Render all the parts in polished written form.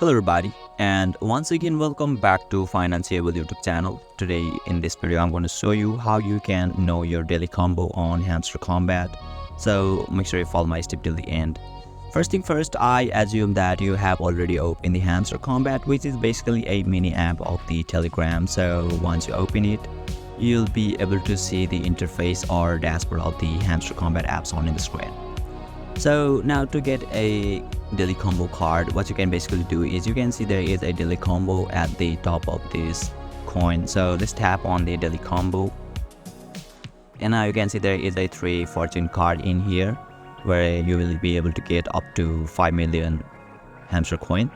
Hello everybody, and once again welcome back to Financiable YouTube channel. Today in this video I'm going to show you how you can know your daily combo on Hamster Kombat. So make sure you follow my step till the end. First thing first, I assume that you have already opened the Hamster Kombat, which is basically a mini app of the Telegram. So once you open it, you'll be able to see the interface or dashboard of the Hamster Kombat apps on the screen. So now to get a daily combo card, what you can basically do is you can see there is a daily combo at the top of this coin. So let's tap on the daily combo, and now you can see there is a 3 fortune card in here where you will be able to get up to 5 million hamster coins.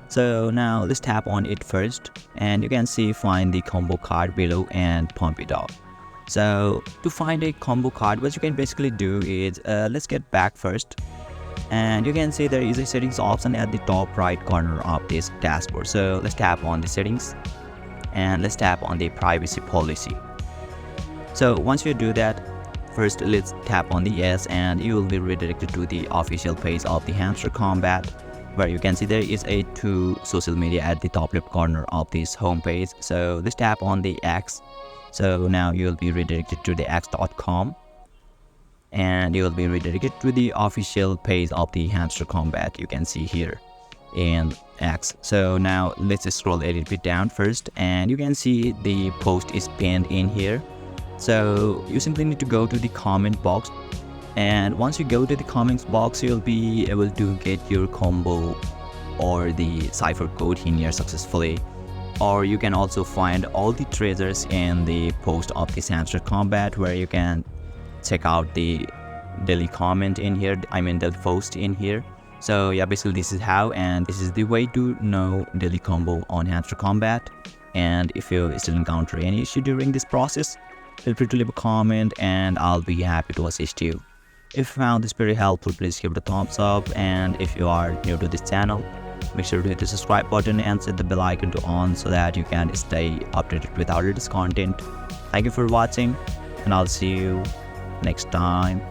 So now let's tap on it first, and you can see find the combo card below and pump it up. So to find a combo card, what you can basically do is let's get back first, and you can see there is a settings option at the top right corner of this dashboard. So let's tap on the settings and let's tap on the privacy policy. So once you do that, first let's tap on the yes, and you will be redirected to the official page of the Hamster Kombat, where you can see there is a 2 social media at the top left corner of this home page. So let's tap on the X. So now you will be redirected to the x.com, and you will be redirected to the official page of the Hamster Kombat. You can see here in X. So now let's just scroll a little bit down first, and you can see the post is pinned in here. So you simply need to go to the comment box, and once you go to the comments box, you'll be able to get your combo or the cipher code in here successfully. Or you can also find all the treasures in the post of this Hamster Kombat, where you can check out the daily comment in here, the post in here. So yeah, basically this is how, and this is the way to know daily combo on Hamster Kombat. And if you still encounter any issue during this process, feel free to leave a comment and I'll be happy to assist you. If you found this very helpful, please give it a thumbs up, and if you are new to this channel, make sure to hit the subscribe button and set the bell icon to on so that you can stay updated with our latest content. Thank you for watching, and I'll see you next time.